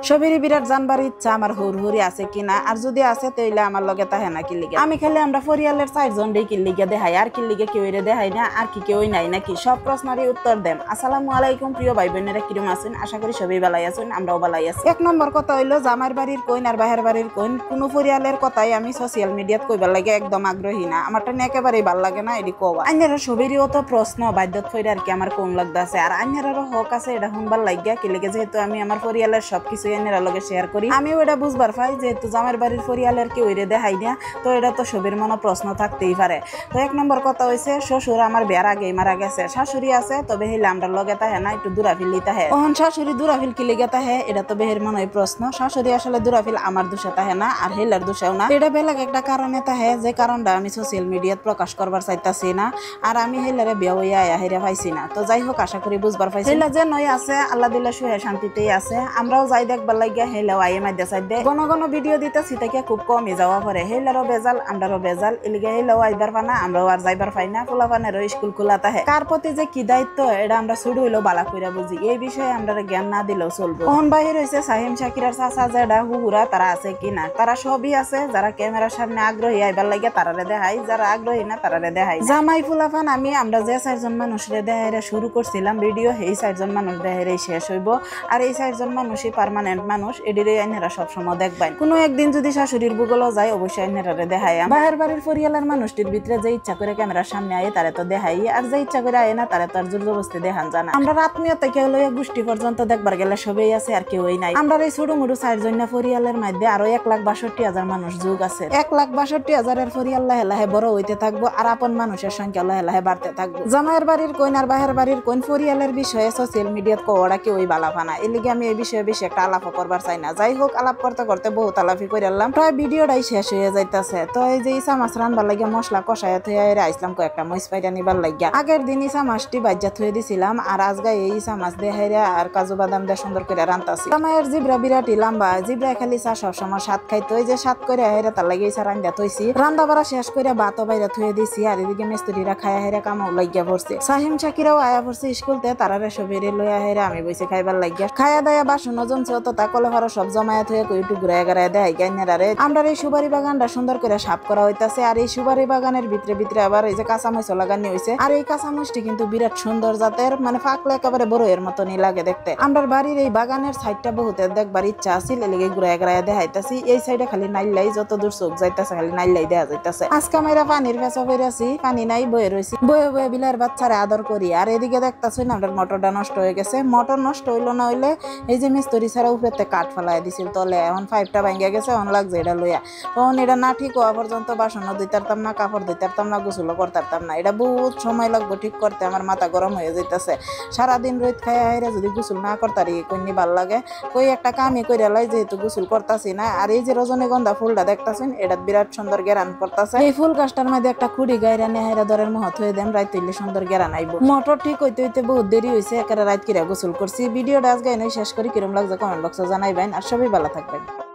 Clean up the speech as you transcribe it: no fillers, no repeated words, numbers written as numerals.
সবেরই বিরাট জানবার ইচ্ছা আমার হুড়হুড়ি আছে কিনা, আর যদি আছে তাইলে আমার লগে তাহে না কিল্লিগে। আমি খালি আমরা পরিয়ালের 4 জন রে কিল্লিগে দেখাই, আর কিল্লিগে কেউ রে দেখাই না, আর কি কেউই নাই নাকি? সব প্রশ্নেরই উত্তর দেন। আসসালামু আলাইকুম প্রিয় ভাই বোনেরা, কিরম আছেন? আশা করি সবাই ভালো আছেন, আমরাও ভালো আছি। 1 নম্বর কথা হইলো জামাইর বাড়ির কইন আর বাহের বাড়ির কইন কোনো পরিয়ালের কথাই আমি সোশ্যাল মিডিয়াত কইবার লাগে একদম আগ্রহী না। আমারটা একেবারেই ভাল লাগে না, এডি কোয়া। আইনারা সবেরই অত প্রশ্ন বাধ্যত ফইরা আর কি আমার কোন লাগতাছে, আর আইনারারও হক আছে এটা শুনবার লাগিয়া কি লাগে, যেহেতু আমি আমার পরিয়ালের সবকিছু আইনারা লগে শেয়ার করি। আমিও এটা বুঝবার পাই যেহেতু জামাইর বাড়ির পরিয়ালের কেউ রে দেখাই না, তো এটা তো সবের মনে প্রশ্ন থাকতেই পারে। তো 1 নম্বর কথা হইছে শ্বশুর আমার বিয়ার আগেই মারা গেছে, শাশুড়ি আছে তবে হেলে আমরা লগে তাহে না, একটু দূরাফিল তাহে। ওহন শাশুড়ি দূরাফিল কি লেগে তাহে এটা তো বেহের মনে হয় প্রশ্ন। শাশুড়ি আসলে দূরাফিল আমার দোষে তাহে না, আর হেলার দোষেও না। এটা বেলাগ একটা কারণে তাহে, যে কারণটা আমি সোশ্যাল মিডিয়াত প্রকাশ করবার চাইতাছি না, আর আমি হেলারে বিয়া হইয়া হেরে পাইছি না। তো যাই হোক, আশা করি বুঝবার পাইছি। হেলা যে নয় আছে আল্লাহ দিলে সুহে শান্তিতেই আছে। আমরাও যাই দেখবার লাগিয়া হেলাও আইয়ে মাইদে চাইদে ঘন ঘন ভিডিও দিতেছি থেকে খুব কমই যাওয়া পরে। হেলারও বেজাল আমরারও বেজাল, এলিগে হেলাও আইবার পানা আমরাও আর যাইবার পাই না। পোলাপানেরও স্কুল খোলা তাহে। কার প্রতি যে কি দায়িত্ব এটা আমরা শুরু হইলেও বালা কইরা বুঝি, এই বিষয়ে আমরা জ্ঞান না দিলেও চলবো। ওহন বাহির হইছে সাহিম শাকিরার চাচা জেডা হুহুরা তারা আছে কিনা, তারা সবই আছে। যারা ক্যামেরার সামনে আগ্রহী আইবার লাগিয়া তারারে দেখাই, যারা আগ্রহী না তারারে দেখাই। জামাই ফুলাফান আমরা যে 4 জন মানুষরে দেখাইরা শুরু করছিলাম ভিডিও, এই 4 জন মানুষ দেখাইরাই শেষ হইব। আর এই 4 জন মানুষই পার্মানেন্ট মানুষ, এডিরে আইনেরা সবসময় দেখবেন। কোনো একদিন যদি শাশুড়ির বুগলও যায় অবশ্যই আইনেরারে দেখাই। বাহির বাড়ির পরিয়ালের মানুষটির ভিতরে যে ইচ্ছা করে ক্যামেরার সামনে আয়ে তারে তো দেখাই, আর যে ইচ্ছা করে আয়ে না তারে তো আর জোরজবস্তি দেখান জানা। আমরা আত্মীয়তা কেউ লইয়া গোষ্ঠী পর্যন্ত দেখবার গেলে সবই আছে আর কেউই নাই। আমরা এই ছোট মুড়ু 4 জন পরিয়ালের মধ্যে আরো 1,62,000 মানুষ যোগ আছে। 1,62,000 পরিয়াল লাহে লাহে বড় হইতে থাকবো, আর আপন মানুষের সংখ্যা লাহে লাহে বাড়তে থাকবো। জামাইয়ের বাড়ির কইন আর বাহের বাড়ির কইন পরিয়ালের বিষয়ে সোশ্যাল মিডিয়াত কোয়াটা কেউই বালাফা না, এর লিগে আমি এই বিষয়ে বেশি একটা আলাপ করবার চাই না। যাই হোক, আলাপ করতে করতে বহুত আলাপি কইরালাম, প্রায় ভিডিওটাই শেষ হয়ে যাইতাছে। তো এই যে ইসা মাছ রানবার লাগিয়া মশলা কষাইয়া থইয়া আইসলাম কয়েকটা মরিচ পাইরা নিবার লাগিয়া। আগের দিন ইসা মাছটি বাজ্যা থুয়ে দিছিলাম, আর আজকে এই ইসা মাছ দেহাইরা আর কাজু বাদাম দিয়ে সুন্দর করে রান্তাছি। জামাইয়ের জিব্রা বিরাটি লম্বা, জিব্রা খালি চা সবসময় স্বাদ খাইতো। এই যে স্বাদ করে হেরা তার লাগে ইসা রান্দা থইছি, রান্দা বাড়া শেষ করে ভাতও বাইরা থুয়ে দিছি। আর এদিকে মিস্ত্রিরা খায়া হেরা কামাও লাগিয়া পড়ছে। সাহিম শাকিরাও আয়া পড়ছে স্কুলতে, তারারে সবেরে লইয়া হেরা আমি বইছে খাইবার লাগিয়া। খায়া দায়া বাসন জমছে অত তা কলে ভাড়া সব জমায়া থয়ে একটু ঘুরায় ঘুরায় দেয় গাইনারে। আমরা এই সুবারি বাগানটা সুন্দর করে সাফ করা হইতাছে, আর এই সুবারি বাগানের ভিতরে ভিতরে আবার এই যে কাঁচামরিচ লাগানি হইছে। আর এই কাঁচামরিচটি কিন্তু বিরাট সুন্দর জাতের, মানে ফাঁকলে একেবারে বড় এর মতনই লাগে দেখতে। আমরা বাড়ির এই বাগানের সাইডটা বহুতের দেখবার ইচ্ছা আছিল, এলিগে ঘুরায় ঘুরায় দেখাইতাছি। এই সাইডে খালি নাইলাই, যত দূর চোখ যাইতাছে খালি নাইলাই দেখা যাইতাছে। আজকে আমরা পানির ফেঁচা বেরাছি, পানি নাই, বয়ে রয়েছি, বয়ে বয়ে বিলার বাচ্চারে আদর করি। আর এদিকে দেখতাছি না আমরা মোটরটা নষ্ট হয়ে গেছে। মোটর নষ্ট হইলো না হইলে এই যে মিস্ত্রি ছাড়া উপরেতে কাঠ ফেলাই দিছিল তলে, এখন পাইপটা ভাঙ্গা গেছে, এখন লাগছে এটা লইয়া। তখন এটা না ঠিক হওয়া পর্যন্ত বাসনও ধুইতারতাম না, কাপড় ধুইতারতাম না, গোসলও করতারতাম না। এটা বহুত সময় লাগবে ঠিক করতে, আমার মাথা গরম হয়ে যাইতেছে। সারাদিন রোদ খাইয়া হাইরা যদি গোসল না করতারি কইনি ভাল লাগে, কই একটা কামই কইরা লাই, যেহেতু গোসল করতাছি না। আর এই যে রজনীগন্ধা ফুলটা দেখতাছেন, এটা বিরাট সুন্দর গেরান করতেছে। এই ফুল গাছটার মধ্যে একটা খুঁড়ি গাইরা নিয়ে হাইরা দরের মহৎ হয়ে দেন, রাত হইলে সুন্দর গেরান আইব। মোটর ঠিক হইতে হইতে বহুত দেরি হয়েছে, একেবারে রাত কিরা গোসল করছি। ভিডিওটা আজকে শেষ করি, কিরম লাগছে কমেন্ট বক্সে জানাইবেন, আর সবাই ভালো থাকবেন।